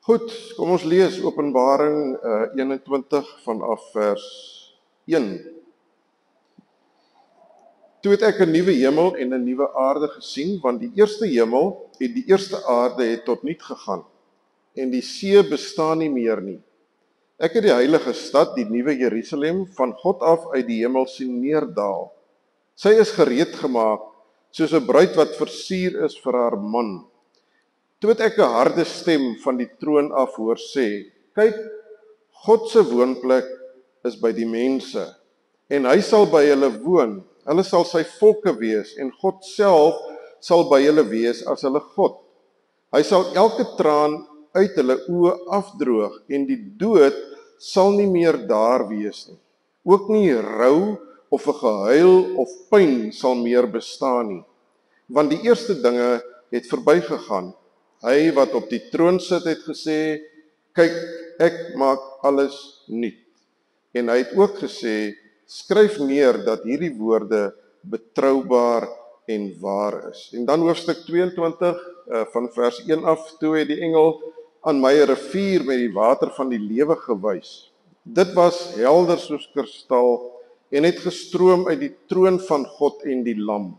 Goed, kom ons lees Openbaring 21 vanaf vers 1. Toe het ek 'n nuwe hemel en 'n nuwe aarde gesien, want die eerste hemel en die eerste aarde het tot niet gegaan, en die see bestaan nie meer nie. Ek het die heilige stad, die nuwe Jerusalem, van God af uit die hemel sien neerdaal. Sy is gereed gemaak, soos 'n bruid wat versier is vir haar man. Toe het ek 'n harde stem van die troon af hoor sê, kyk, God se woonplek is by die mense, en hy sal by hulle woon. Hulle sal sy volke wees, en God self sal by hulle wees as hulle God. Hy sal elke traan uit hulle oë afdroog, en die dood sal nie meer daar wees nie. Ook nie rou of 'n gehuil of pyn sal meer bestaan nie, want die eerste dinge het verbygegaan. Hy wat op die troon sit het gesê, kyk, ek maak alles nuut. En hy het ook gesê, skryf neer dat hierdie woorde betroubaar en waar is. En dan hoofstuk 22 van vers 1 af, toe het die engel aan my 'n rivier met die water van die lewe gewys. Dit was helder soos kristal en het gestroom uit die troon van God en die Lam.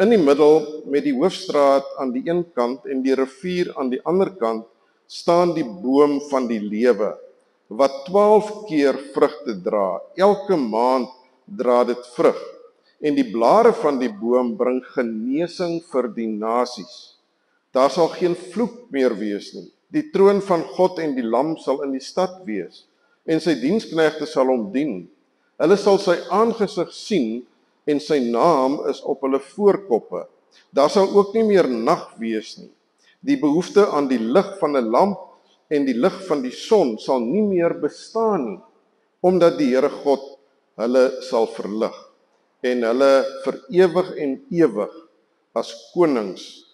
In die middel met die hoofstraat aan die een kant en die rivier aan die ander kant staan die boom van die lewe, wat 12 keer vrugte dra. Elke maand dra dit vrug. En die blare van die boom bring genesing vir die nasies. Daar sal geen vloek meer wees nie. Die troon van God en die Lam sal in die stad wees, en sy diensknegte sal hom dien. Hulle sal sy aangesig sien, en sy naam is op hulle voorkoppe. Daar sal ook nie meer nag wees nie. Die behoefte aan die lig van 'n lamp en die lig van die son sal nie meer bestaan nie, omdat die Here God hulle sal verlig, en hulle vir ewig en ewig as konings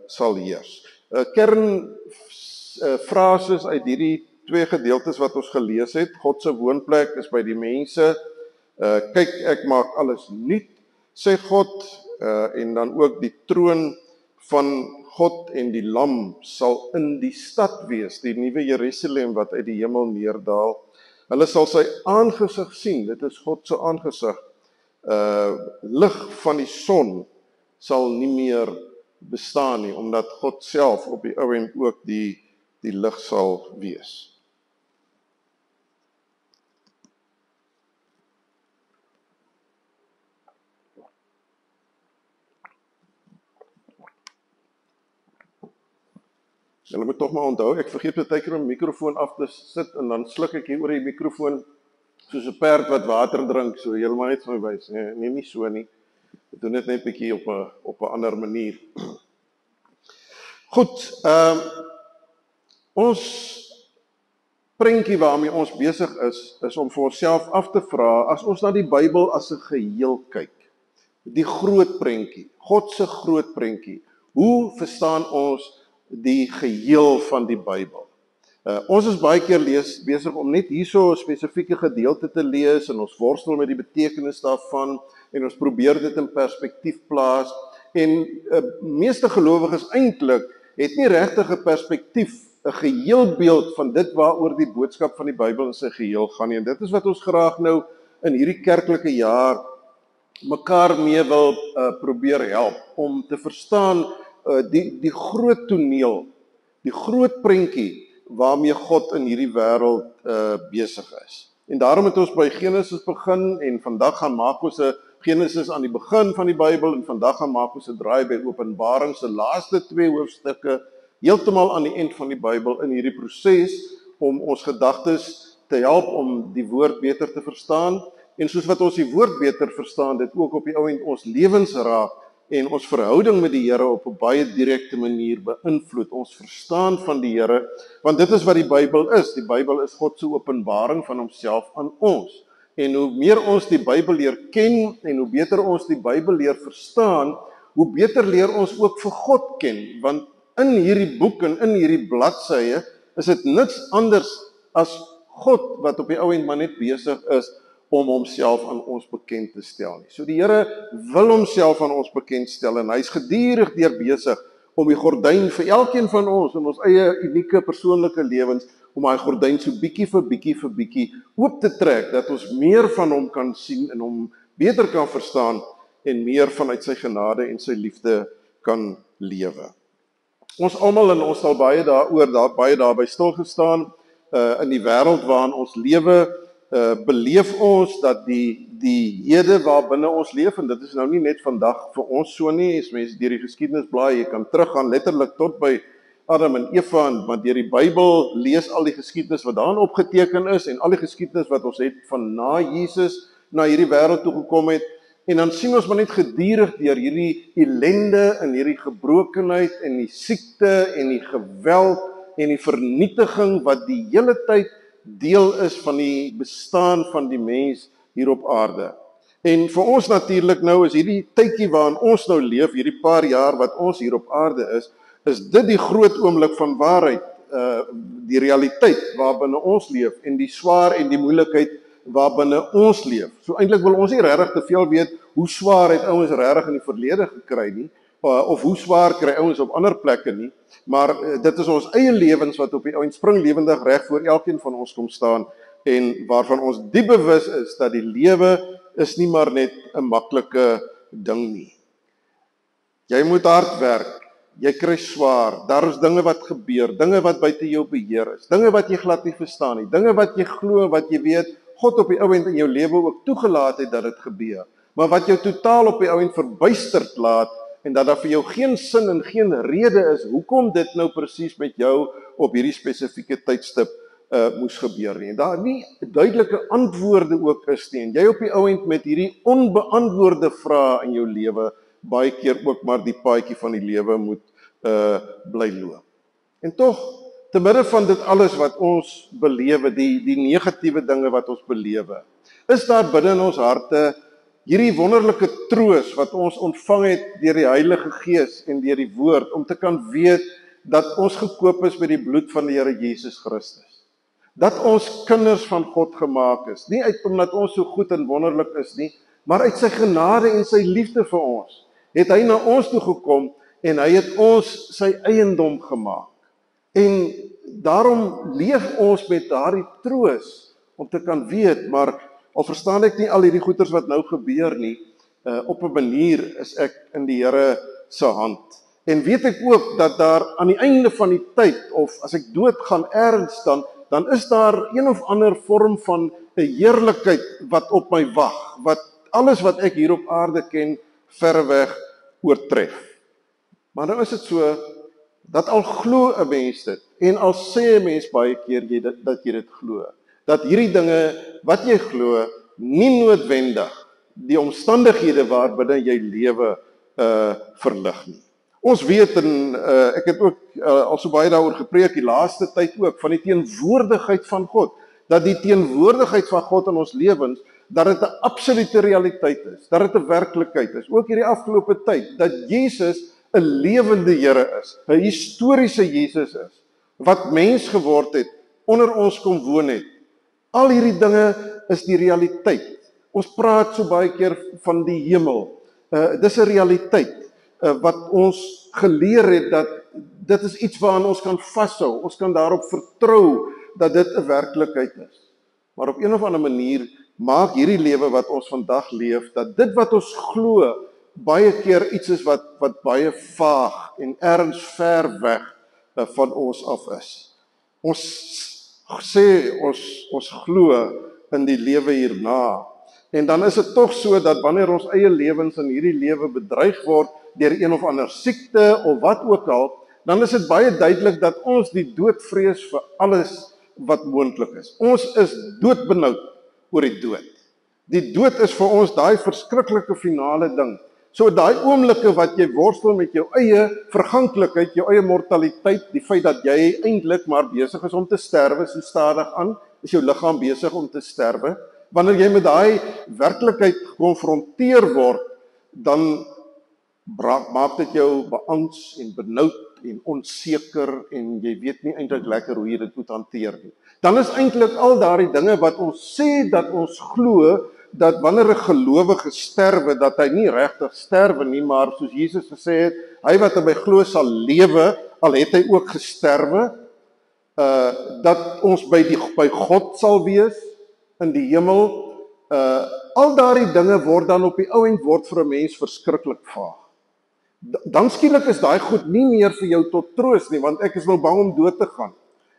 sal heers. Kernfrases uit hierdie twee gedeeltes wat ons gelees het: God se woonplek is by die mense. Kyk, ek maak alles nuut, sê God, en dan ook die troon van God en die Lam sal in die stad wees, die nuwe Jerusalem wat uit die hemel neerdaal. Hulle sal sy aangesig sien, dit is God se aangesig. Lig van die son sal nie meer bestaan nie, omdat God self op die ou end ook die lig sal wees. Julle moet tog maar onthou, ek vergeet baie keer om die mikrofoon af te sit en dan sluk ek hier oor die mikrofoon soos 'n perd wat water drink, so julle maar net vir my wys. Nee, nie so nie. Ek doen dit net bietjie op 'n ander manier. Goed, ons prentjie waarmee ons besig is om vir onsself af te vra, as ons na die Bybel as 'n geheel kyk, die groot prentjie, God se groot prentjie, hoe verstaan ons die geheel van die Bybel? Ons is baie keer besig om net hierso 'n spesifieke gedeelte te lees, en ons worstel met die betekenis daarvan, en ons probeer dit in perspektief plaas, en meeste gelowiges eintlik het nie regtig 'n perspektief, 'n geheelbeeld van dit waaroor die boodskap van die Bybel in sy geheel gaan nie. En dit is wat ons graag nou in hierdie kerklike jaar mekaar mee wil probeer help, om te verstaan die groot toneel, die groot prentjie waarmee God in hierdie wêreld besig is. En daarom het ons by Genesis begin, en vandag gaan maak ons 'n Genesis aan die begin van die Bybel, en vandag gaan maak ons 'n draai by Openbaring se laaste 2 hoofstukke, heeltemal aan die eind van die Bybel, in hierdie proses om ons gedagtes te help om die woord beter te verstaan, en soos wat ons die woord beter verstaan, dit ook op die ou end ons lewens raak, en ons verhouding met die Here op 'n baie direkte manier beïnvloed. Ons verstaan van die Here, want dit is wat die Bybel is. Die Bybel is God se openbaring van homself aan ons. En hoe meer ons die Bybel leer ken, en hoe beter ons die Bybel leer verstaan, hoe beter leer ons ook vir God ken, want in hierdie boek en in hierdie bladsye is dit niks anders as God wat op die ou end maar net besig is om homself aan ons bekend te stel nie. So die Here wil homself aan ons bekend stel, en hy's gedurig deur besig om die gordyn vir elkeen van ons in ons eie unieke persoonlike lewens, om daai gordyn so bietjie vir bietjie oop te trek, dat ons meer van hom kan sien en hom beter kan verstaan en meer vanuit sy genade en sy liefde kan lewe. Ons almal en ons sal baie daarby stilgestaan in die wêreld waarin ons lewe, beleef ons dat die hede waarbinne ons leef, en dit is nou nie net vandag vir ons so nie, as mense deur die geskiedenis blaai, jy kan teruggaan letterlik tot by Adam en Eva, maar deur die Bybel lees al die geskiedenis wat daarin opgeteken is, en al die geskiedenis wat ons het van na Jesus na hierdie wêreld toe gekom het, en dan sien ons maar net gedurig deur hierdie ellende en hierdie gebrokenheid en die siekte en die geweld en die vernietiging wat die hele tyd deel is van die bestaan van die mens hier op aarde. En vir ons natuurlik nou is hierdie tydjie waarin ons nou leef, hierdie paar jaar wat ons hier op aarde is dit die groot oomblik van waarheid, die realiteit waarbinne ons leef en die swaar en die moeilikheid waarbinne ons leef. So eintlik wil ons nie regtig te veel weet hoe swaar het ouens regtig in die verlede gekry nie, of hoe swaar kry ouens op ander plekke nie, maar dit is ons eie lewens wat op die ouens spring lewendig reg voor elkeen van ons kom staan, en waarvan ons diep bewus is dat die lewe is nie maar net 'n maklike ding nie. Jy moet hard werk, jy kry swaar, daar is dinge wat gebeur, dinge wat buite jou beheer is, dinge wat jy glad nie verstaan nie, dinge wat jy glo, wat jy weet, God op die ouend in jou lewe ook toegelaat het dat dit gebeur, maar wat jou totaal op die ouend verbuisterd laat, en dat daar vir jou geen sin en geen rede is, hoekom dit nou presies met jou op hierdie spesifieke tydstip moes gebeur nie. En daar nie duidelike antwoorde ook is nie, en jy op die ouend met hierdie onbeantwoorde vrae in jou lewe, baie keer ook maar die paadjie van die lewe moet bly loop. En tog, te midde van dit alles wat ons belewe, die negatiewe dinge wat ons belewe, is daar binne in ons harte hierdie wonderlike troos wat ons ontvang het deur die Heilige Gees en deur die Woord, om te kan weet dat ons gekoop is met die bloed van die Here Jesus Christus. Dat ons kinders van God gemaak is, nie uit omdat ons so goed en wonderlik is nie, maar uit sy genade en sy liefde vir ons, het hy na ons toe gekom en hy het ons sy eiendom gemaak. En daarom leef ons met daardie troos om te kan weet, maar al verstaan ek nie al hierdie goeters wat nou gebeur nie, op 'n manier is ek in die Here se hand. En weet ek ook dat daar aan die einde van die tyd, of as ek dood gaan ergens dan is daar een of ander vorm van 'n heerlikheid wat op my wag, wat alles wat ek hier op aarde ken verreweg oortref. Maar nou is dit so, dat al glo 'n mens dit, en al sê 'n mens baie keer dat jy dit glo, dat hierdie dinge wat jy glo, nie noodwendig die omstandighede waarbinne jy lewe verlig nie. Ons weet, en ek het ook al so baie daaroor gepreek die laaste tyd ook, van die teenwoordigheid van God, dat die teenwoordigheid van God in ons lewens, dat dit 'n absolute realiteit is, dat dit 'n werklikheid is, ook hierdie afgelope tyd, dat Jesus 'n lewende Here is, 'n historiese Jesus is, wat mens geword het, onder ons kom woon het. Al hierdie dinge is die realiteit. Ons praat so baie keer van die hemel. Dis 'n realiteit wat ons geleer het dat dit is iets waaraan ons kan vashou. Ons kan daarop vertrou dat dit 'n werklikheid is. Maar op een of ander manier maak hierdie lewe wat ons vandag leef, dat dit wat ons glo baie keer iets is wat baie vaag en ergens ver weg van ons af is. Ons sê ons glo in die lewe hierna. En dan is dit tog so dat wanneer ons eie lewens in hierdie lewe bedreig word deur een of ander siekte of wat ook al, dan is dit baie duidelik dat ons die dood vrees vir alles wat moontlik is. Ons is doodbenoud oor die dood. Die dood is vir ons daai verskriklike finale ding. So daai oomblikke wat jy worstel met jou eie verganklikheid, jou eie mortaliteit, die feit dat jy eintlik maar besig is om te sterwe, so stadig aan, is jou liggaam besig om te sterwe. Wanneer jy met daai werklikheid gekonfronteer word, dan maak dit jou beangs en benoud en onseker, en jy weet nie eintlik lekker hoe jy dit moet hanteer nie. Dan is eintlik al daardie dinge wat ons sê dat ons glo, dat wanneer 'n gelowige sterwe, dat hy nie regtig sterwe nie, maar soos Jesus gesê het, hy wat in my glo sal lewe, al het hy ook gesterwe, dat ons by God sal wees, in die hemel, al daardie dinge word dan op die ou end word vir 'n mens verskriklik vaag. Dan skielik is daai goed nie meer vir jou tot troos nie, want ek is nou bang om dood te gaan.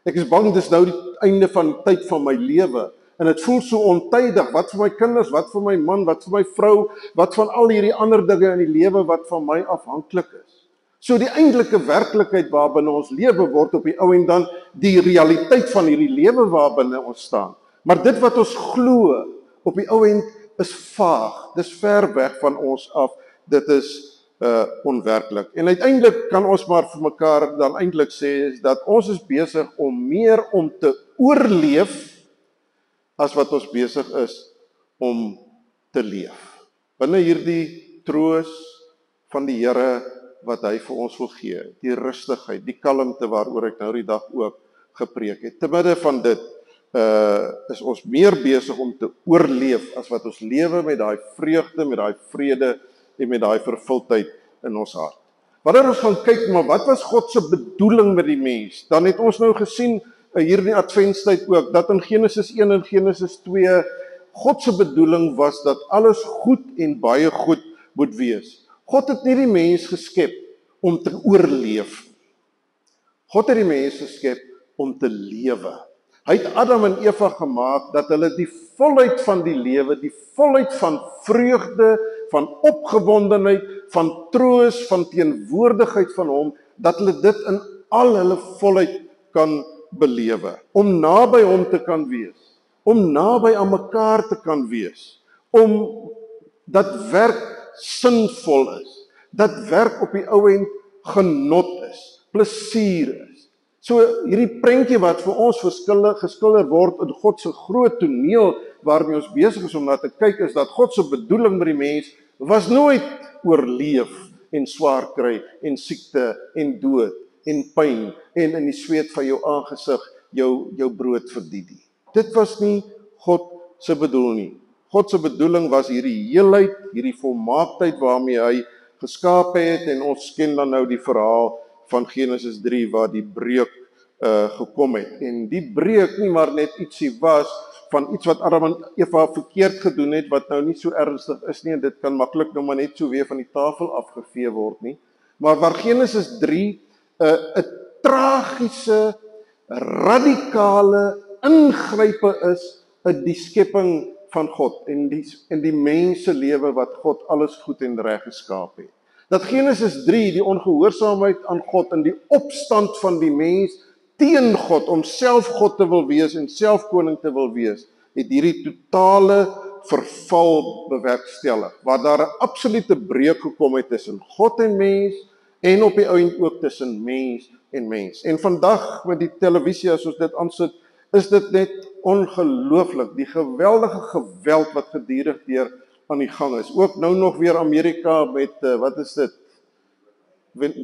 Ek is bang dis nou die einde van die tyd van my lewe, en dit voel so ontydig, wat vir my kinders, wat vir my man, wat vir my vrou, wat van al hierdie ander dinge in die lewe wat van my afhanklik is. So die eintlike werklikheid waarbinne ons lewe word op die ou en dan die realiteit van hierdie lewe waarbinne ons staan. Maar dit wat ons glo op die ou end is vaag, dis ver weg van ons af, dit is onwerklik. En uiteindelik kan ons maar vir mekaar dan eintlik sê is dat ons is besig om meer om te oorleef as wat ons besig is om te leef. Binne hierdie troos van die Here wat hy vir ons wil gee, die rustigheid, die kalmte waaroor ek nou die dag ook gepreek het. Te midde van dit is ons meer besig om te oorleef as wat ons lewe met daai vreugde, met daai vrede en met daai vervuldheid in ons hart. Wanneer ons gaan kyk, maar wat was God se bedoeling met die mens? Dan het ons nou gesien hier in die Adventstyd ook, dat in Genesis 1 en Genesis 2, God se bedoeling was dat alles goed en baie goed moet wees. God het nie die mens geskep om te oorleef. God het die mens geskep om te lewe. Hy het Adam en Eva gemaak dat hulle die volheid van die lewe, die volheid van vreugde, van opgewondenheid, van troos, van teenwoordigheid van hom, dat hulle dit in al hulle volheid kan belewe. Om naby hom te kan wees, om naby aan mekaar te kan wees, om dat werk sinvol is, dat werk op die ou end genot is, plesier is. So hierdie prentjie wat vir ons geskilder word in God se groot toneel waarmee ons besig is om na te kyk, is dat God se bedoeling met die mens was nooit oorleef en swaar kry en siekte en dood en pyn en in die sweet van jou aangesig jou brood verdien nie. Dit was nie God se bedoeling nie. God se bedoeling was hierdie heelheid, hierdie volmaaktheid waarmee hy geskaap het, en ons ken dan nou die verhaal van Genesis 3 waar die breuk gekom het. En die breuk nie maar net ietsie was van iets wat Adam en Eva verkeerd gedoen het, wat nou nie so ernstig is nie, en dit kan maklik nou maar net so weer van die tafel afgevee word nie. Maar waar Genesis 3 'n tragiese, radikale ingrype is in die skepping van God en die mense lewe wat God alles goed en reg geskaap het. Dat Genesis 3 die ongehoorsaamheid aan God en die opstand van die mens teen God om self God te wil wees en self koning te wil wees, het hierdie totale verval bewerkstellig, waar daar 'n absolute breuk gekom het tussen God en mens en op die ouend ook tussen mens en mens. En vandag met die televisie as ons dit aansit, is dit net ongelooflik, die geweldige geweld wat gedurig deur aan die gang is. Ook nou nog weer Amerika met, wat is dit?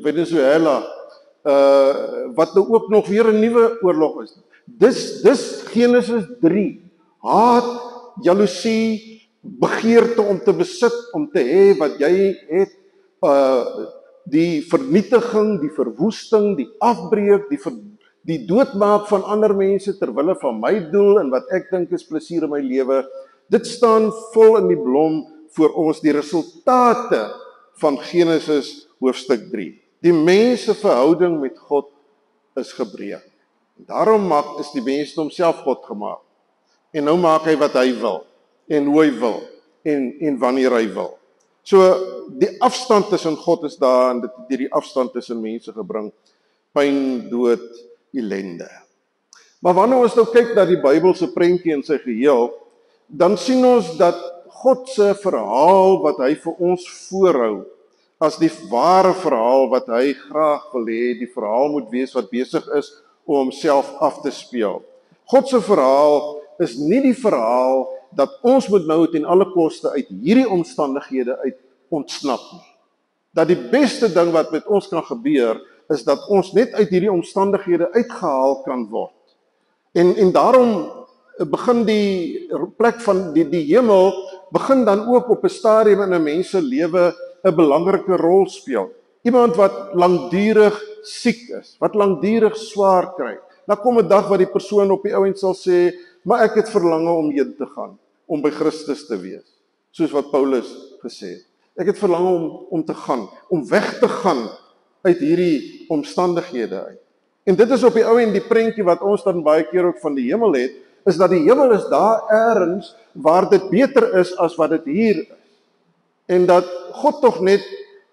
Venezuela, wat nou ook nog weer 'n nuwe oorlog is. Dis Genesis 3. Haat, jaloesie, begeerte om te besit, om te hê wat jy het, die vernietiging, die verwoesting, die afbreek, die doodmaak van ander mense ter wille van my doel en wat ek dink is plesier in my lewe. Dit staan vol in die blom voor ons, die resultate van Genesis hoofstuk 3. Die mens se verhouding met God is gebreek. Daarom is die mens homself God gemaak. En nou maak hy wat hy wil, en hoe hy wil, en wanneer hy wil. So, die afstand tussen God is daar, en dit het die afstand tussen mense gebring, pyn, dood, ellende. Maar wanneer ons nou kyk na die Bybelse prentjie in sy geheel, dan sien ons dat God se verhaal wat hy vir ons voorhou, as die ware verhaal wat hy graag wil hê, die verhaal moet wees wat besig is om homself af te speel. God se verhaal is nie die verhaal dat ons moet nou ten alle koste uit hierdie omstandighede uit ontsnap nie. Dat die beste ding wat met ons kan gebeur, is dat ons net uit hierdie omstandighede uitgehaal kan word. En daarom begin die plek van die hemel begin dan ook op 'n stadium in 'n mens se lewe 'n belangrike rol speel. Iemand wat langdurig siek is, wat langdurig swaar kry. Dan kom 'n dag wat die persoon op die ouend sal sê, maar ek het verlange om heen te gaan, om by Christus te wees, soos wat Paulus gesê het. Ek het verlange om te gaan, om weg te gaan uit hierdie omstandighede uit. En dit is op die ouend die prentjie wat ons dan baie keer ook van die hemel het, is dat die hemel is daar ergens waar dit beter is as wat dit hier is. En dat God tog net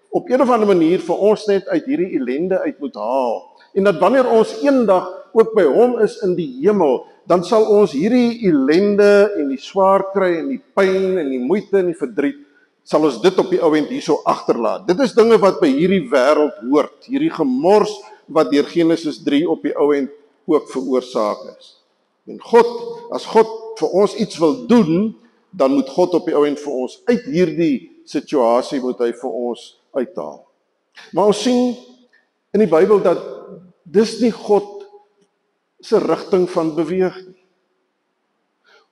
op een of ander manier vir ons net uit hierdie ellende uit moet haal. En dat wanneer ons eendag ook by hom is in die hemel, dan sal ons hierdie ellende en die swaar kry en die pyn en die moeite en die verdriet, sal ons dit op die ouend hierso agterlaat. Dit is dinge wat by hierdie wêreld hoort, hierdie gemors wat deur Genesis 3 op die ouend ook veroorsaak is. En as God vir ons iets wil doen, dan moet God op die ouend vir ons uit hierdie situasie moet hy vir ons uithaal. Maar ons sien in die Bybel dat dis nie God se rigting van beweeg nie.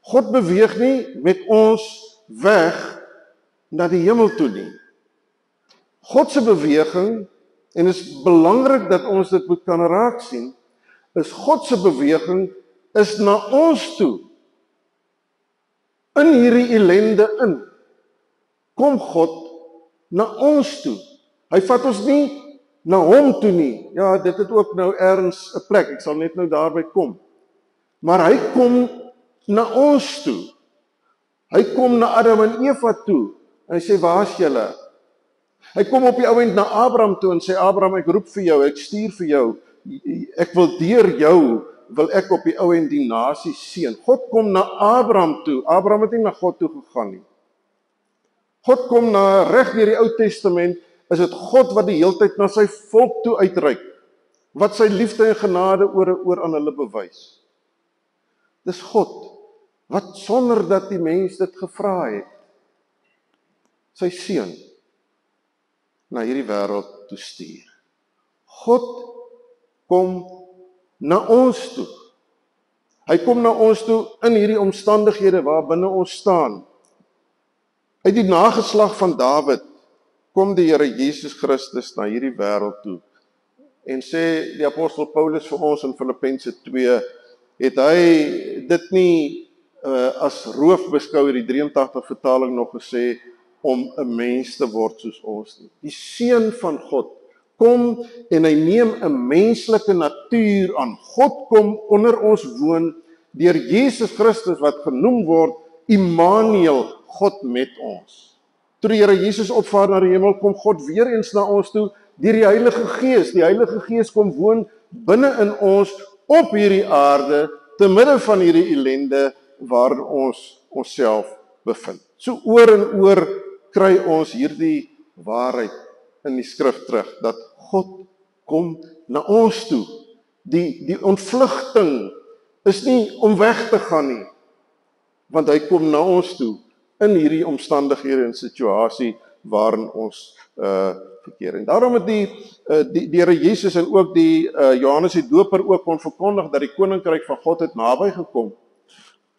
God beweeg nie met ons weg na die hemel toe nie. God se beweging, en is belangrik dat ons dit moet kan raak sien, is God se beweging is na ons toe. In hierdie ellende in, kom God na ons toe. Hy vat ons nie na hom toe nie. Ja, dit het ook nou ergens 'n plek, ek sal net nou daarby kom. Maar hy kom na ons toe. Hy kom na Adam en Eva toe. En hy sê, waar is julle? Hy kom op die ouend na Abraham toe en sê, Abraham, ek roep vir jou, ek stuur vir jou. Ek wil deur jou, wil ek op die ouend die nasie seën. God kom na Abraham toe. Abraham het nie na God toe gegaan nie. God kom na reg deur die Ou Testament, is dit God wat die heeltyd na sy volk toe uitreik, wat sy liefde en genade oor aan hulle bewys. Dis God, wat sonder dat die mens dit gevra het, sy seun na hierdie wêreld toe stuur. God kom na ons toe. Hy kom na ons toe in hierdie omstandighede waar binne ons staan. Uit die nageslag van Dawid kom die Here Jesus Christus na hierdie wêreld toe. En sê die apostel Paulus vir ons in Filippense 2, het hy dit nie as roof beskou, die 83 vertaling nog gesê, om 'n mens te word soos ons nie. Die seun van God kom en hy neem 'n menslike natuur aan. God kom onder ons woon deur Jesus Christus wat genoem word Immanuel, God met ons. Toe die Here Jesus opvaar na die hemel, kom God weer eens na ons toe deur die Heilige Gees. Die Heilige Gees kom woon binne in ons op hierdie aarde te midde van hierdie ellende waarin ons onsself bevind. So oor en oor kry ons hierdie waarheid in die skrif terug, dat God kom na ons toe. Die ontvlugting is nie om weg te gaan nie, want hy kom na ons toe in hierdie omstandighede en situasie waarin ons verkeer. En daarom het die Here Jesus en ook die Johannes die Doper ook kon verkondig dat die koninkryk van God het naby gekom.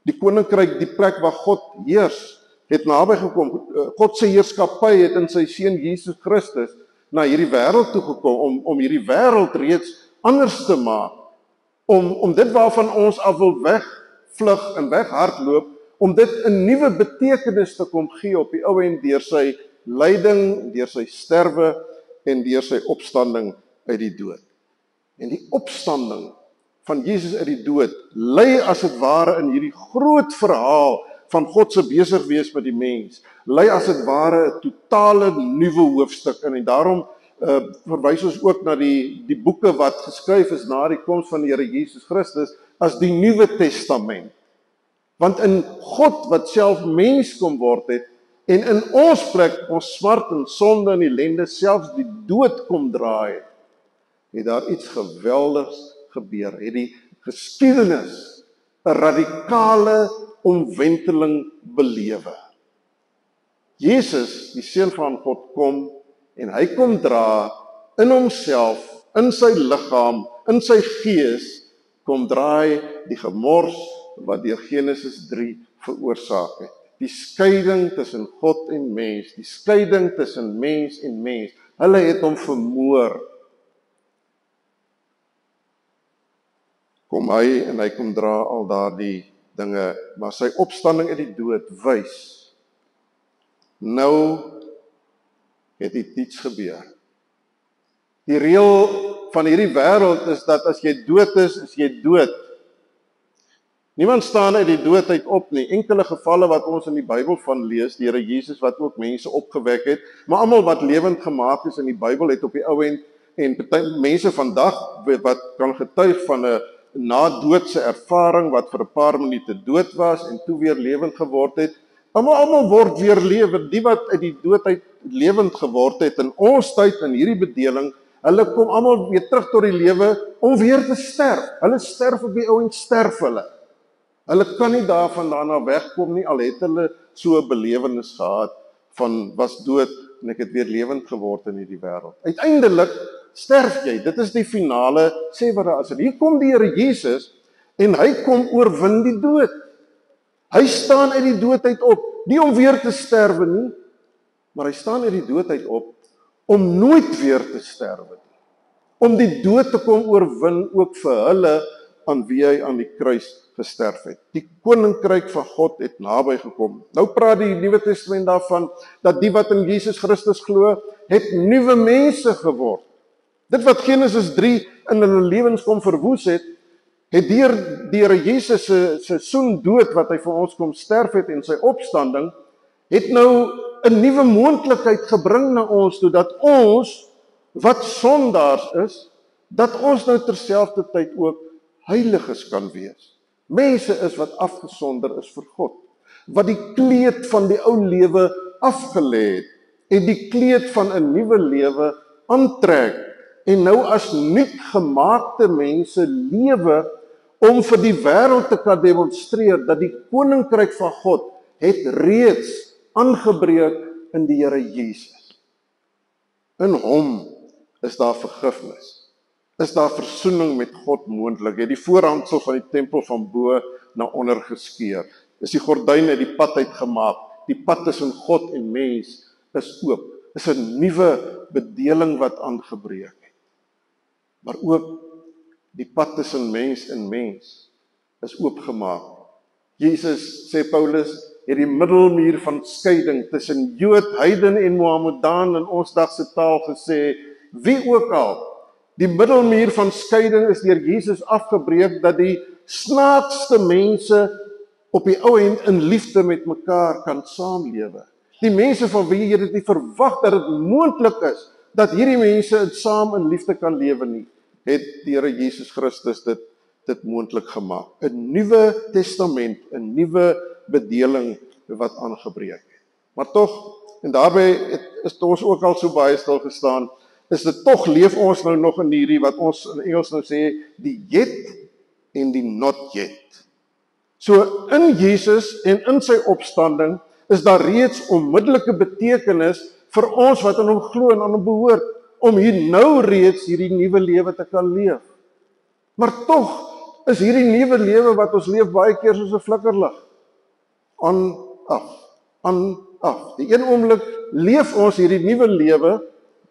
Die koninkryk, die plek waar God heers, het naby gekom. God se heerskappy het in sy seun Jesus Christus na hierdie wêreld toe gekom om hierdie wêreld reeds anders te maak. Om dit waarvan ons af wil wegvlug en weghardloop, om dit 'n nuwe betekenis te kom gee op die ou end deur sy lyding, deur sy sterwe en deur sy opstanding uit die dood. En die opstanding van Jesus uit die dood lei as dit ware in hierdie groot verhaal van God se besig wees met die mens, lei as dit ware 'n totale nuwe hoofstuk in. En daarom verwys ons ook na die boeke wat geskryf is na die koms van die Here Jesus Christus as die Nuwe Testament. Want in God wat self mens kom word het, en in ons plek ons smart en sonde en ellende, selfs die dood kom dra het daar iets geweldigs gebeur. Het die geskiedenis 'n radikale omwenteling belewe. Jesus, die seun van God, kom en hy kom dra in homself, in sy liggaam, in sy gees, kom draai die gemors wat deur Genesis 3 veroorsaak het. die skeiding tussen God en mens, die skeiding tussen mens en mens. Hulle het hom vermoor. Kom hy en hy kom dra al daardie dinge, maar sy opstanding uit die dood wys, nou het iets gebeur. Die reël van hierdie wêreld is dat as jy dood is jy dood. Niemand staan uit die dood uit op nie. Enkele gevalle wat ons in die Bybel van lees, die Here Jesus wat ook mense opgewek het, maar almal wat lewend gemaak is in die Bybel het op die ou end, en party mense vandag wat kan getuig van 'n na-doodse ervaring wat vir 'n paar minute dood was en toe weer lewend geword het. Almal word weer lewend. Die wat uit die dood uit lewend geword het in ons tyd in hierdie bedeling, hulle kom almal weer terug tot die lewe om weer te sterf. Hulle sterf op die ou end, sterf hulle. Hulle kan nie daarna wegkom nie, al het hulle so 'n belewenis gehad van was dood en ek het weer lewend geword in hierdie wêreld. Uiteindelik sterf jy. Dit is die finale, sê wat daar is. Hier kom die Here Jesus en hy kom oorwin die dood. Hy staan uit die dood uit op, nie om weer te sterwe nie, maar hy staan uit die dood uit op om nooit weer te sterwe nie. Om die dood te kom oorwin ook vir hulle aan wie hy aan die kruis gesterf het. Die koninkryk van God het naby gekom. Nou praat die Nuwe Testament daarvan dat die wat in Jesus Christus glo, het nuwe mense geword. Dit wat Genesis 3 in hulle lewens kom verwoes het deur die Here Jesus se soendood wat hy vir ons kom sterf het en sy opstanding, het nou 'n nuwe moontlikheid gebring na ons toe, dat ons wat sondaars is, dat ons nou terselfdertyd ook heiliges kan wees. Mense is wat afgesonder is vir God, wat die kleed van die ou lewe afgelê het en die kleed van 'n nuwe lewe aantrek en nou as nuutgemaakte mense lewe om vir die wêreld te kan demonstreer dat die koninkryk van God het reeds aangebreek in die Here Jesus. In hom is daar vergifnis. Is daar versoening met God moontlik. Het die voorhangsel van die tempel van bo na onder geskeur. Is die gordyn uit die pad uitgemaak. Die pad tussen God en mens is oop. Is 'n nuwe bedeling wat aangebreek het. Maar ook die pad tussen mens en mens is oopgemaak. Jesus, sê Paulus, het die middelmuur van skeiding tussen Jood, heiden en Mohammedaan in ons dag se taal gesê, wie ook al. Die middelmuur van skeiding is deur Jesus afgebreek dat die snaakste mense op die ou end in liefde met mekaar kan saamlewe. Die mense van wie jy dit nie verwag dat dit moontlik is dat hierdie mense saam in liefde kan lewe nie, het die Here Jesus Christus dit moontlik gemaak. 'n Nuwe testament, 'n nuwe bedeling wat aangebreek het. Maar tog, en daarbey is ons ook al so baie stil gestaan, is dit tog leef ons nou nog in hierdie wat ons in Engels nou sê, die yet en die not yet. So in Jesus en in sy opstanding is daar reeds onmiddellike betekenis vir ons wat aan hom glo en aan hom behoort, om hier nou reeds hierdie nuwe lewe te kan leef. Maar tog is hierdie nuwe lewe wat ons leef baie keer soos 'n flikkerlig. Aan, af. Die een oomblik leef ons hierdie nuwe lewe,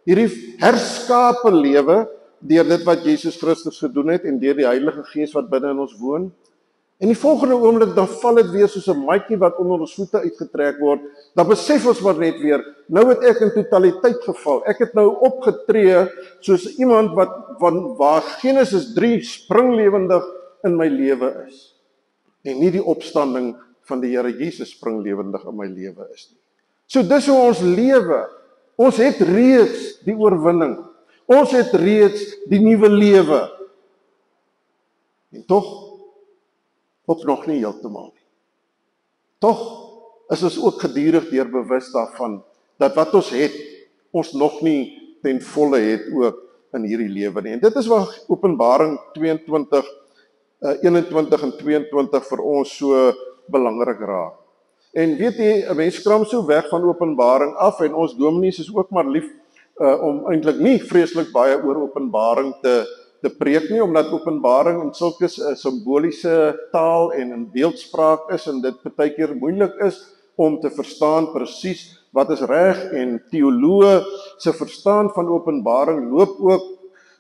hierdie herskape lewe, deur dit wat Jesus Christus gedoen het en deur die Heilige Gees wat binne in ons woon. En die volgende oomblik dan val dit weer soos 'n maatjie wat onder ons voete uitgetrek word. Dan besef ons maar net weer, nou het ek in totaliteit geval. Ek het nou opgetree soos iemand waar Genesis 3 springlewendig in my lewe is. En nie die opstanding van die Here Jesus springlewendig in my lewe is nie. So dis hoe ons lewe. Ons het reeds die oorwinning. Ons het reeds die nuwe lewe. En tog ook nog nie heeltemal nie. Tog is ons ook gedurig deur bewus daarvan dat wat ons het, ons nog nie ten volle het ook in hierdie lewe nie. En dit is waar Openbaring 21 en 22 vir ons so belangrik raak. En weet jy, 'n mens kram so weg van Openbaring af en ons dominees is ook maar lief om eintlik nie vreeslik baie oor Openbaring te preek nie, omdat Openbaring in sulke simboliese taal en in beeldspraak is en dit baie keer moeilik is om te verstaan presies wat is reg, en teoloë se verstaan van Openbaring loop ook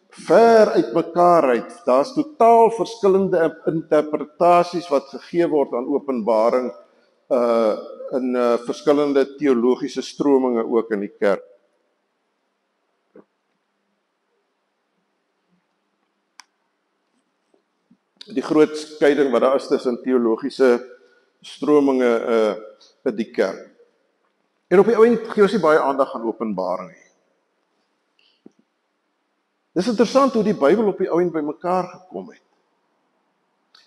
ver uit mekaar uit. Daar's totaal verskillende interpretasies wat gegee word aan Openbaring in verskillende teologiese strominge ook in die kerk. Die groot skeiding wat daar is tussen teologiese strominge in die kerk. En op die ouend gee ons nie baie aandag aan Openbaring nie. Dis interessant hoe die Bybel op die ouend by mekaar gekom het.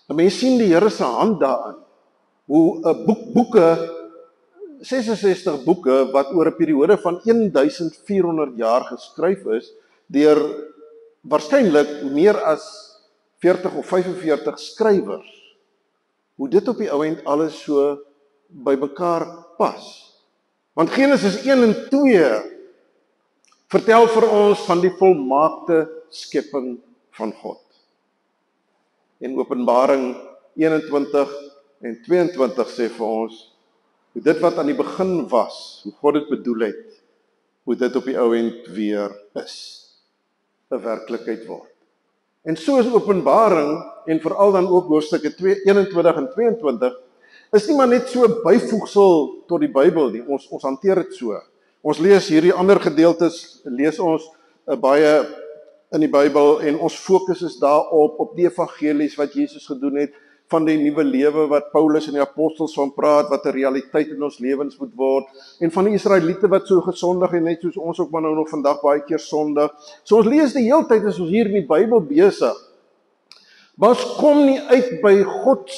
En mense sien die Here se hand daarin. Hoe 'n boeke, 66 boeke wat oor 'n periode van 1400 jaar geskryf is deur waarskynlik meer as 40 of 45 skrywers. Hoe dit op die ouend alles so by mekaar pas. Want Genesis 1 en 2 vertel vir ons van die volmaakte skepping van God. En Openbaring 21 en 22 sê vir ons, hoe dit wat aan die begin was, hoe God dit bedoel het, hoe dit op die ouend weer is, 'n werklikheid word. En so is Openbaring, en veral dan ook hoofstukke 21 en 22, is nie maar net so 'n byvoegsel tot die Bybel nie, ons hanteer dit so. Ons lees hierdie ander gedeeltes, lees ons baie in die Bybel, en ons fokus is daarop, op die evangelies wat Jesus gedoen het, van die nuwe lewe wat Paulus en die apostels van praat, wat 'n realiteit in ons lewens moet word, en van die Israeliete wat so gesondig en net soos ons ook maar nou nog vandag baie keer sondig. So ons lees die hele tyd as ons hier met die Bybel besig. Maar ons kom nie uit by God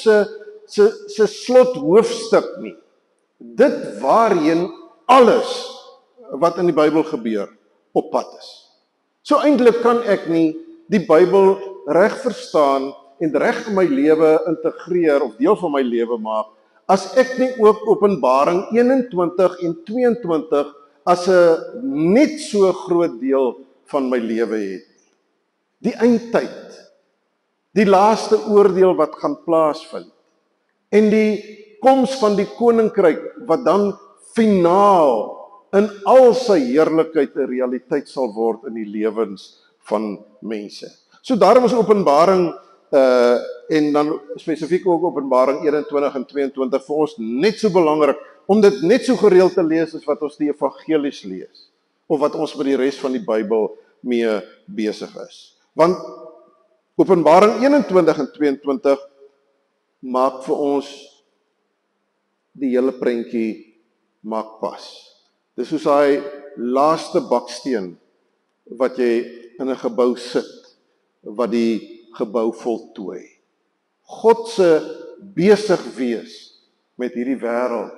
se slot hoofstuk nie. Dit waarheen alles wat in die Bybel gebeur op pad is. So eintlik kan ek nie die Bybel reg verstaan en reg in my lewe integreer of deel van my lewe maak as ek nie ook Openbaring 21 en 22 as 'n net so groot deel van my lewe het. Die eindtyd, die laaste oordeel wat gaan plaasvind, en die koms van die koninkryk wat dan finaal in al sy heerlikheid 'n realiteit sal word in die lewens van mense. So daarom is Openbaring en dan spesifiek ook Openbaring 21 en 22 vir ons net so belangrik, om dit net so gereeld te lees as wat ons die evangelies lees, of wat ons met die res van die Bybel mee besig is. Want Openbaring 21 en 22 maak vir ons die hele prentjie maak pas. Dis soos hy laaste baksteen wat jy in 'n gebou sit, wat die gebou voltooi. God se besig wees met hierdie wêreld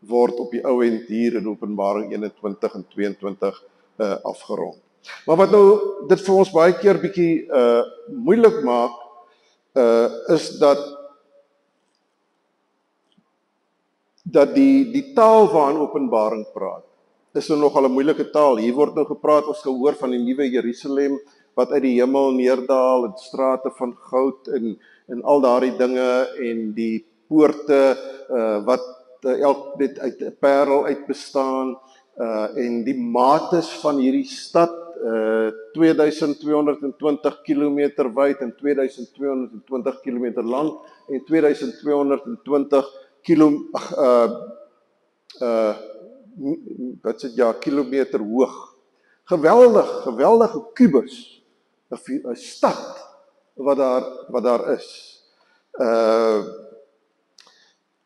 word op die ou end hier in Openbaring 21 en 22 afgerond. Maar wat nou dit vir ons baie keer bietjie moeilik maak, is dat die taal waarin Openbaring praat, is nou nogal 'n moeilike taal. Hier word nou gepraat, ons gehoor van die nuwe Jerusalem, wat uit die hemel neerdaal, en strate van goud, en al daardie dinge, en die poorte, wat elk net uit 'n parel uit bestaan, en die mates van hierdie stad, 2220 kilometer wyd, en 2220 kilometer lang, en 2220 kilometer hoog. Geweldige kubus, 'n stad wat daar is.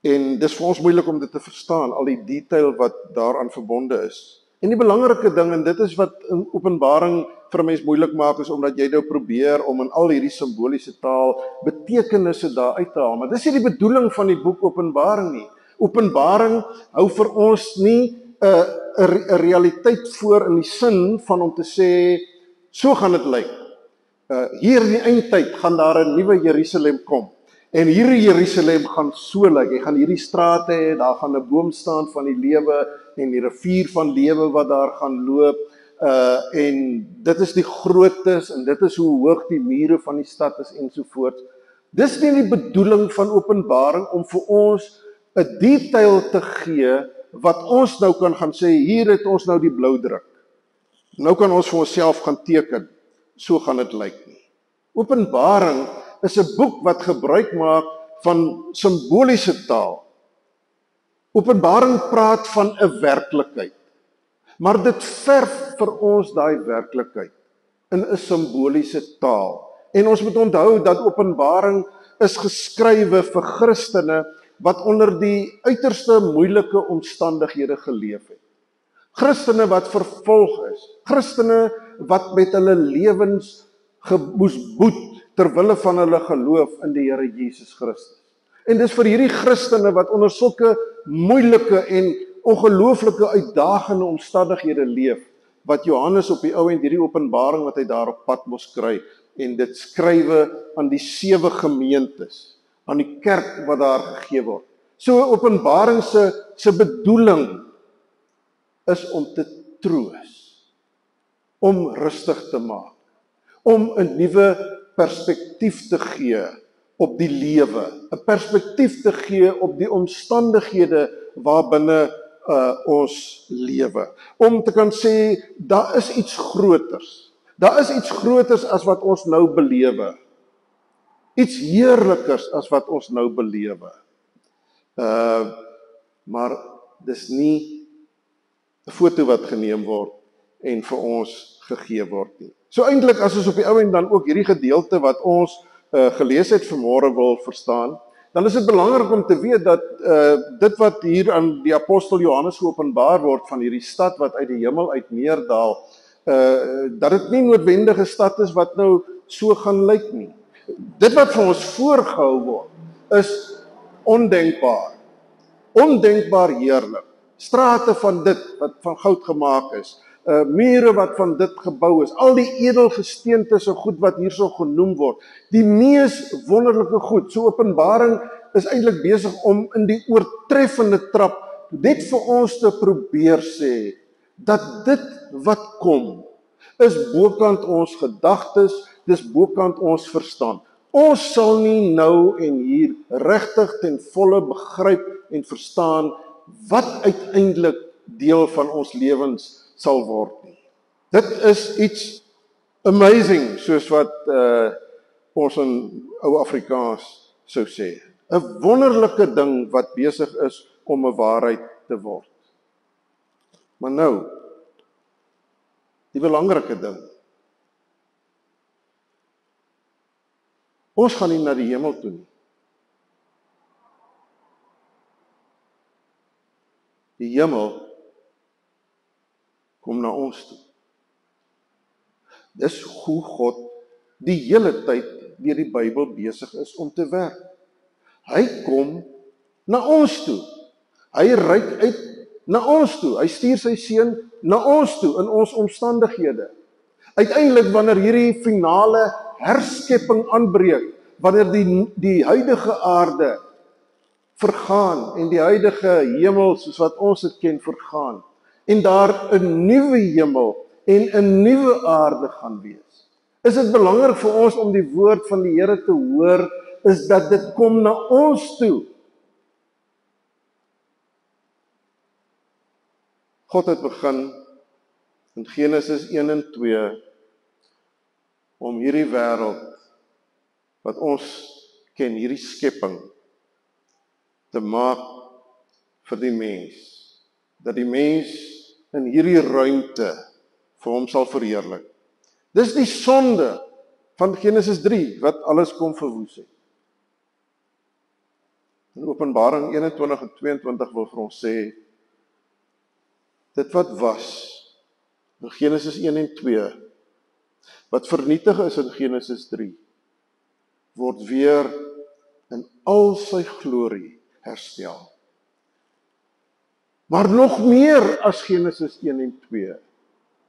En dis vir ons moeilik om dit te verstaan, al die detail wat daaraan verbonde is. En die belangrike ding, en dit is wat in Openbaring vir 'n mens moeilik maak, is omdat jy nou probeer om in al hierdie simboliese taal betekenisse daar uit te haal. Maar dis nie die bedoeling van die boek Openbaring nie. Openbaring hou vir ons nie 'n realiteit voor in die sin van om te sê, so gaan dit lyk. Hier in die eindtyd gaan daar 'n nuwe Jerusalem kom. En hierdie Jerusalem gaan so lyk. Jy gaan hierdie strate hê, daar gaan 'n boom staan van die lewe en die rivier van lewe wat daar gaan loop. En dit is die grootes en dit is hoe hoog die mure van die stad is ensovoorts. Dis nie die bedoeling van Openbaring om vir ons 'n detail te gee, wat ons nou kan gaan sê, hier het ons nou die bloudruk. Nou kan ons vir onsself gaan teken, so gaan dit lyk nie. Openbaring is 'n boek wat gebruik maak van simboliese taal. Openbaring praat van 'n werklikheid, maar dit verf vir ons daai werklikheid in 'n simboliese taal. En ons moet onthou dat Openbaring is geskrywe vir Christene wat onder die uiterste moeilike omstandighede geleef het. Christene wat vervolg is, Christene wat met hulle lewens moes boet terwille van hulle geloof in die Here Jesus Christus. En dis vir hierdie Christene wat onder sulke moeilike en ongelooflike uitdagende omstandighede leef, wat Johannes op die ou end hierdie openbaring wat hy daar op Patmos kry, en dit skrywe aan die 7 gemeentes, aan die kerk wat daar gegee word. So Openbaring se bedoeling is om te troos, om rustig te maak, om 'n nuwe perspektief te gee op die lewe, 'n perspektief te gee op die omstandighede waarbinne ons lewe. Om te kan sê, daar is iets groters. Daar is iets groters as wat ons nou belewe. Iets heerlikers as wat ons nou belewe. Maar dis nie 'n foto wat geneem word en vir ons gegee word nie. So eintlik as ons op die ou end dan ook hierdie gedeelte wat ons gelees het vanmôre wil verstaan, dan is dit belangrik om te weet dat dit wat hier aan die apostel Johannes geopenbaar word van hierdie stad wat uit die hemel uit neerdal, dat dit nie noodwendig 'n stad is wat nou so gaan lyk nie. Dit wat vir ons voorgehou word, is ondenkbaar. Ondenkbaar heerlik. Strate van dit wat van goud gemaak is, mure wat van dit gebou is, al die edelgesteentes en goed wat hierso genoem word, die mees wonderlike goed. So Openbaring is eintlik besig om in die oortreffende trap net vir ons te probeer sê dat dit wat kom is bokant ons gedagtes, dis bokant ons verstand. Ons sal nie nou en hier regtig ten volle begryp en verstaan wat uiteindelik deel van ons lewens sal word nie. Dit is iets amazing, soos wat ons in ou Afrikaans sou sê. 'n Wonderlike ding wat besig is om 'n waarheid te word. Maar nou, die belangrike ding. Ons gaan nie na die hemel toe nie. Die hemel kom na ons toe. Dis hoe God die hele tyd deur die Bybel besig is om te werk. Hy kom na ons toe. Hy reik uit na ons toe. Hy stuur sy seun na ons toe in ons omstandighede. Uiteindelik wanneer hierdie finale herskepping aanbreek, wanneer die huidige aarde vergaan en die huidige hemel soos wat ons dit ken vergaan, en daar 'n nuwe hemel en 'n nuwe aarde gaan wees. Is dit belangrik vir ons om die woord van die Here te hoor, is dat dit kom na ons toe. God het begin in Genesis 1 en 2 om hierdie wêreld wat ons ken, hierdie skepping te maak vir die mens, dat die mens in hierdie ruimte vir hom sal verheerlik. Dis die sonde van Genesis 3 wat alles kom verwoes het. In Openbaring 21 en 22 wil vir ons sê, dit wat was in Genesis 1 en 2, wat vernietig is in Genesis 3, word weer in al sy glorie herstel. Maar nog meer as Genesis 1 en 2,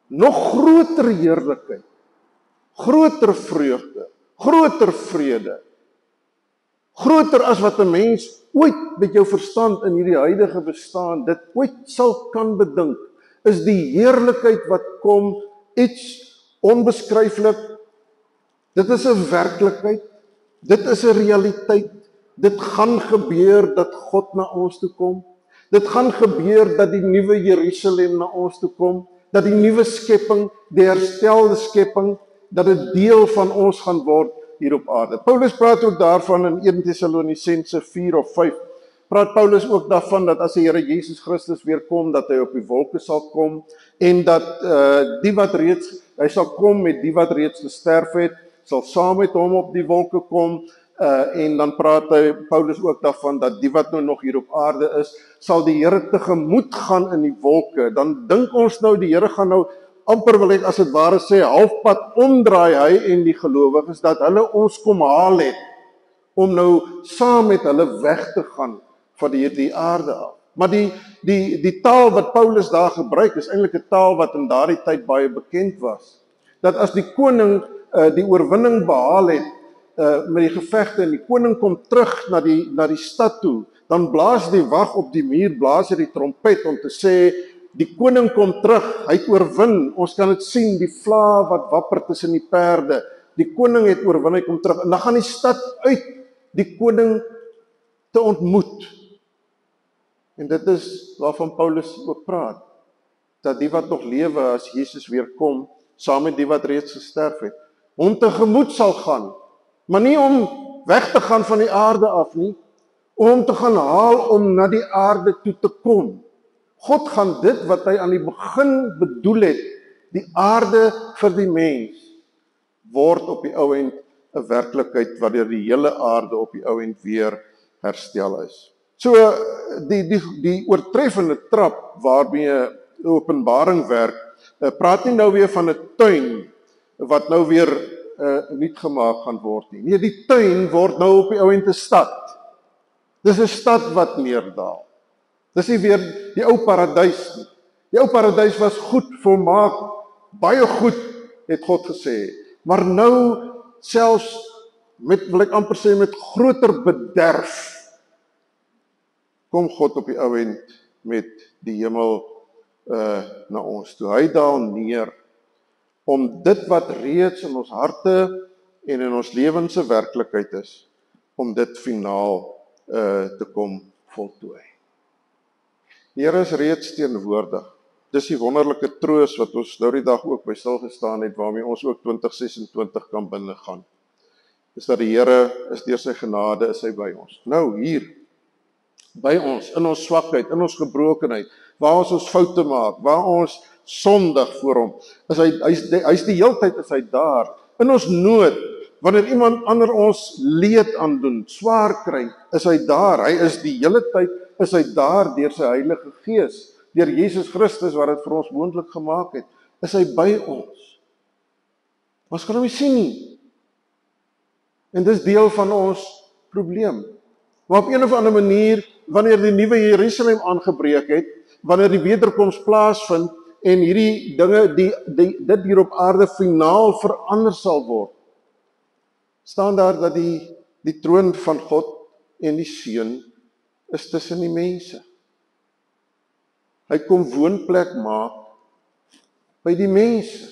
nog groter heerlikheid, groter vreugde, groter vrede, groter as wat 'n mens ooit met jou verstand in hierdie huidige bestaan dit ooit sal kan bedink, is die heerlikheid wat kom, iets onbeskryflik. Dit is 'n werklikheid, dit is 'n realiteit, Dit gaan gebeur dat God na ons toe kom. Dit gaan gebeur dat die nuwe Jerusalem na ons toe kom, dat die nuwe skepping, die herstelde skepping, dat dit deel van ons gaan word hier op aarde. Paulus praat ook daarvan in 1 Tessalonisense 4 of 5. Praat Paulus ook daarvan dat as die Here Jesus Christus weer kom, dat hy op die wolke sal kom en dat hy sal kom met die wat reeds gesterf het, sal saam met hom op die wolke kom. En dan praat Paulus ook daarvan dat die wat nou nog hier op aarde is, sal die Here tegemoet gaan in die wolke. Dan dink ons nou die Here gaan nou amper wil ek as dit ware sê halfpad omdraai hy en die gelowiges dat hulle ons kom haal het om nou saam met hulle weg te gaan van die aarde af. Maar die taal wat Paulus daar gebruik is eintlik 'n taal wat in daardie tyd baie bekend was. Dat as die koning die oorwinning behaal het met die gevegte en die koning kom terug na die stad toe, dan blaas die wag op die muur, blaas hy die trompet om te sê die koning kom terug, hy het oorwin. Ons kan dit sien, die vlae wat wapper tussen die perde. Die koning het oorwin, hy kom terug. En dan gaan die stad uit die koning te ontmoet. En dit is waarvan Paulus ook praat, dat die wat nog lewe as Jesus weer kom, saam met die wat reeds gesterf het, hom tegemoet sal gaan, maar nie om weg te gaan van die aarde af nie, om te gaan haal om na die aarde toe te kom. God gaan dit wat hy aan die begin bedoel het, die aarde vir die mens, word op die ou end 'n werklikheid waardeur die hele aarde op die ou end weer herstel is. So die oortreffende trap waarmee Openbaring werk, praat nie nou weer van 'n tuin wat nou weer nuut gemaak gaan word nie. Nee, die tuin word nou op die ou end 'n stad. Dis 'n stad wat neerddaal. Dis nie weer die ou paradys nie. Die ou paradys was goed, volmaak, baie goed, het God gesê. Maar nou selfs wil ek amper sê met groter bederf, kom God op die ou end met die hemel na ons toe. Hy daal neer om dit wat reeds in ons harte en in ons lewens se werklikheid is, om dit finaal te kom voltooi. Die Here is reeds teenwoordig. Dis die wonderlike troos wat ons nou die dag ook by stil gestaan het, waarmee ons ook 2026 kan binnegaan. Dis dat die Here is deur sy genade, is hy by ons. Nou hier, by ons, in ons swakheid, in ons gebrokenheid, waar ons foute maak, waar ons sondig voor hom, hy's die heeltyd is hy daar, in ons nood, wanneer iemand ander ons leed aandoen, swaar kry, is hy daar, hy is die hele tyd, is hy daar deur sy Heilige Gees, deur Jesus Christus wat dit vir ons moontlik gemaak het, is hy by ons. Ons kan hom nie sien nie. En dis deel van ons probleem. Maar op een of ander manier, wanneer die nuwe Jerusalem aangebreek het, wanneer die wederkoms plaasvind en hierdie dinge, dit hier op aarde finaal verander sal word, staan daar dat die troon van God en die Seun is tussen die mense. Hy kom woonplek maak by die mense.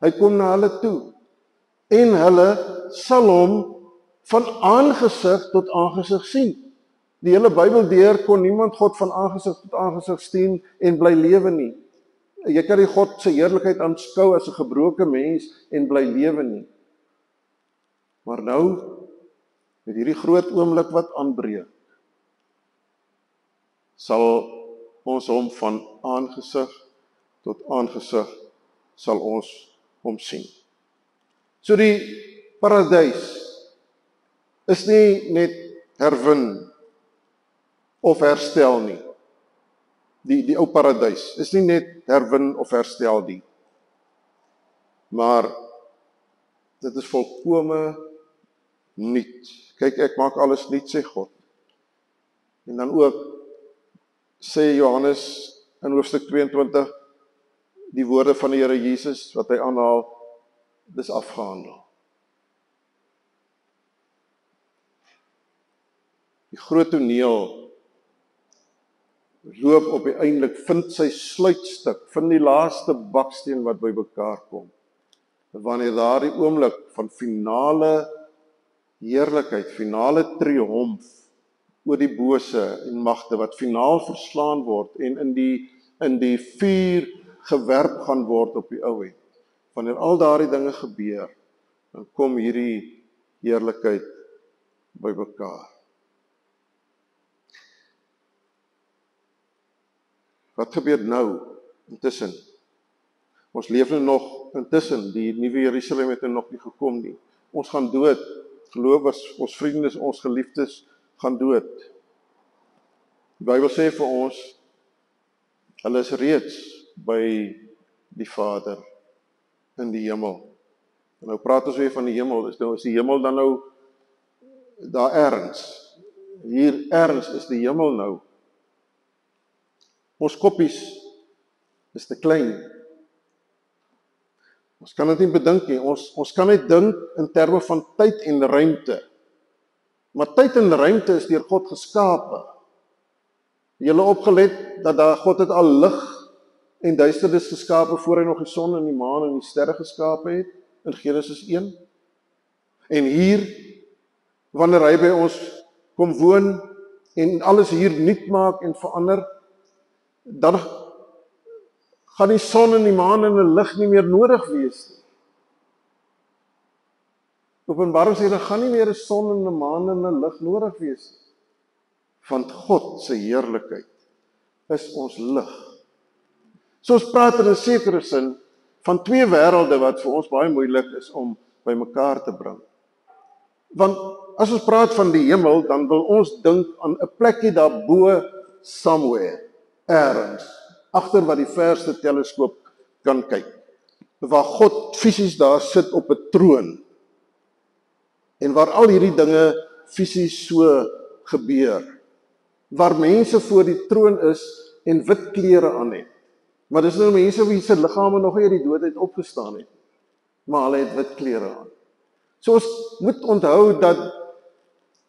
Hy kom na hulle toe en hulle sal hom van aangesig tot aangesig sien. Die hele Bybel deur kon niemand God van aangesig tot aangesig sien en bly lewe nie. Jy kan nie God se heerlikheid aanskou as 'n gebroke mens en bly lewe nie. Maar nou, met hierdie groot oomblik wat aanbreek, sal ons hom van aangesig tot aangesig sal ons hom sien. So die paradys is nie net herwin of herstel nie. Die ou paradys is nie net herwin of herstel nie. Maar dit is volkome nuut. Kyk, ek maak alles nuut, sê God. En dan ook sê Johannes in hoofstuk 22 die woorde van die Here Jesus wat hy aanhaal, dis afgehandel. Die groot toneel loop op die eindelik, vind sy sluitstuk, vind die laaste baksteen wat by mekaar kom. Wanneer daardie oomblik van finale heerlikheid, finale triomf oor die bose en magte wat finaal verslaan word en in die vuur gewerp gaan word op die ou end. Wanneer al daardie dinge gebeur, dan kom hierdie heerlikheid by mekaar. Wat gebeur nou intussen? Ons leef nou nog intussen, die nuwe Jerusalem het nog nie gekom nie. Ons gaan dood, gelowiges, ons vriende, ons geliefdes gaan dood. Die Bybel sê vir ons, hulle is reeds by die Vader in die hemel. En nou praat ons weer van die hemel, is die hemel dan nou daar ergens? Hier ergens is die hemel nou. Ons koppies is te klein. Ons kan dit nie bedink nie. Ons kan net dink in terme van tyd en ruimte. Maar tyd en ruimte is deur God geskape. Julle opgelet dat God het al lig en duisternis geskape voor hy nog die son en die maan en die sterre geskape het in Genesis 1. En hier, wanneer hy by ons kom woon en alles hier nuut maak en verander, dan gaan die son en die maan en die lig nie meer nodig wees nie. Openbaring sê, daar gaan nie meer 'n son en 'n maan en 'n lig nodig wees nie. Want God se heerlikheid is ons lig. So ons praat in 'n sekere sin van twee wêrelde wat vir ons baie moeilik is om by mekaar te bring. Want as ons praat van die hemel, dan wil ons dink aan 'n plekkie daarbo somewhere, ergens, agter wat die verste teleskoop kan kyk, waar God fisies daar sit op 'n troon, en waar al hierdie dinge fisies so gebeur, waar mense voor die troon is en wit klere aan het. Maar dis nou mense wie se liggame nog nie uit die doodheid opgestaan het, maar hulle het wit klere aan. So ons moet onthou dat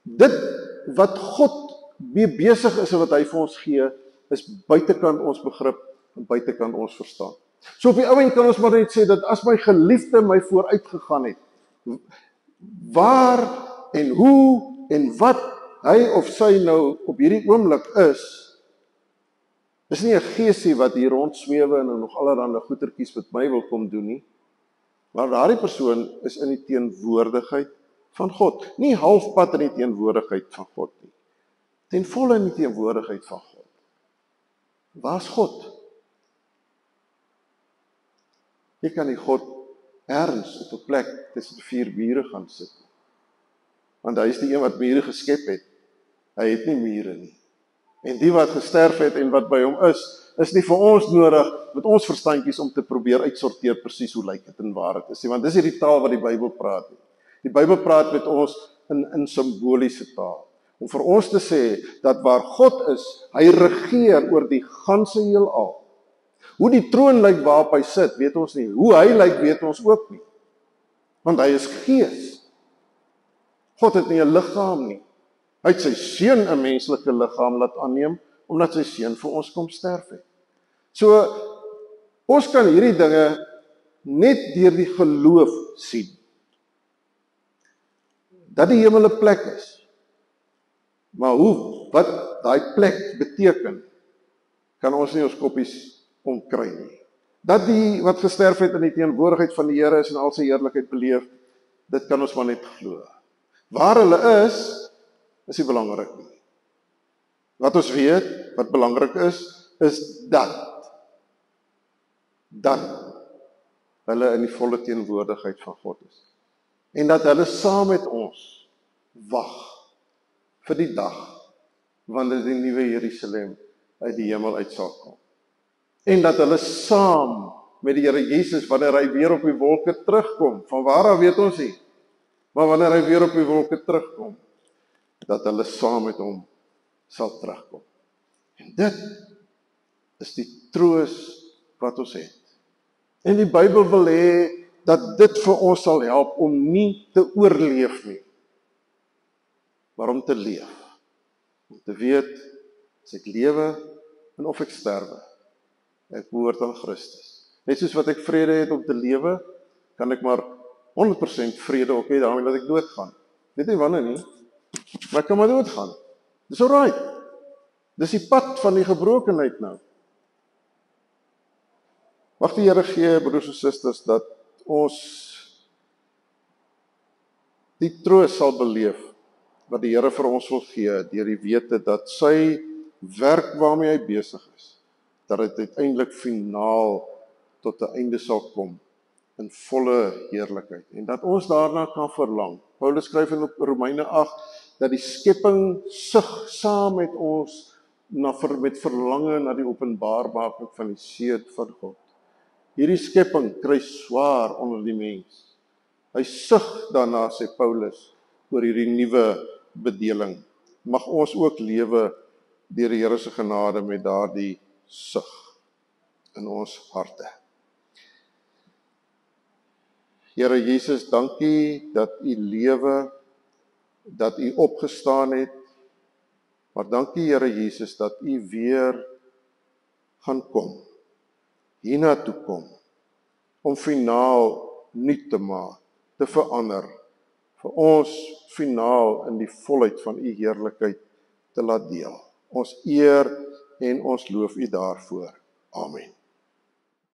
dit wat God mee besig is en wat hy vir ons gee, is buitekant ons begrip en buitekant ons verstaan. So op die ou end kan ons maar net sê dat as my geliefde my vooruit gegaan het, waar en hoe en wat hy of sy nou op hierdie oomblik is nie 'n geesie wat hier rondswewe en nog allerlei goetertjies met my wil kom doen nie, maar daardie persoon is in die teenwoordigheid van God, nie halfpad in die teenwoordigheid van God nie, ten volle in die teenwoordigheid van God. Waar's God? Jy kan nie God ergens op 'n plek tussen 4 mure gaan sit, want hy is die een wat mure geskep het. Hy het nie mure nie. En die wat gesterf het en wat by hom is nie vir ons nodig met ons verstandjies om te probeer uitsorteer presies hoe lyk dit en waar dit is. Want dis hierdie taal wat die Bybel praat. Die Bybel praat met ons in simboliese taal. Om vir ons te sê dat waar God is, hy regeer oor die ganse heelal. Hoe die troon lyk waarop hy sit, weet ons nie. Hoe hy lyk, weet ons ook nie. Want hy is gees. God het nie 'n liggaam nie. Hy het sy seun 'n menslike liggaam laat aanneem, omdat sy seun vir ons kom sterf het. So, ons kan hierdie dinge net deur die geloof sien. Dat die hemel 'n plek is. Maar wat daai plek beteken, kan ons nie ons koppies omkry nie. Dat die wat gesterf het in die teenwoordigheid van die Here is en al sy heerlikheid beleef, dit kan ons maar net glo. Waar hulle is nie belangrik nie. Wat ons weet, wat belangrik is dat hulle in die volle teenwoordigheid van God is. En dat hulle saam met ons wag vir die dag wanneer die nuwe Jerusalem uit die hemel uit sal kom. En dat hulle saam met die Here Jesus, wanneer hy weer op die wolke terugkom, van waar af weet ons nie, maar wanneer hy weer op die wolke terugkom, dat hulle saam met hom sal terugkom. En dit is die troos wat ons het. En die Bybel wil hê dat dit vir ons sal help om nie te oorleef nie, maar om te leef. Om te weet, as ek lewe en of ek sterwe, ek behoort aan Christus. Net soos wat ek vrede het om te lewe, kan ek maar 100% vrede ook hê daarmee dat ek doodgaan. Weet nie wanneer nie, maar ek kan maar doodgaan. Dis alright. Dis die pad van die gebrokenheid nou. Mag die Here gee, broers en susters, dat ons die troos sal beleef wat die Here vir ons wil gee, deur die wete dat sy werk waarmee hy besig is, dat dit uiteindelik finaal tot 'n einde sal kom in volle heerlikheid en dat ons daarna kan verlang. Paulus skryf in Romeine 8 dat die skepping sug saam met ons met verlange na die openbaarmaking van die seun van God. Hierdie skepping kry swaar onder die mens. Hy sug daarna, sê Paulus, oor hierdie nuwe bedeling. Mag ons ook lewe deur die Here se genade met daardie sug in ons harte. Here Jesus, dankie dat u lewe, dat u opgestaan het, maar dankie Here Jesus dat u weer gaan kom, hiernatoe kom, om finaal nuut te maak, te verander, vir ons finaal in die volheid van u heerlikheid te laat deel. Ons eer en ons loof u daarvoor. Amen.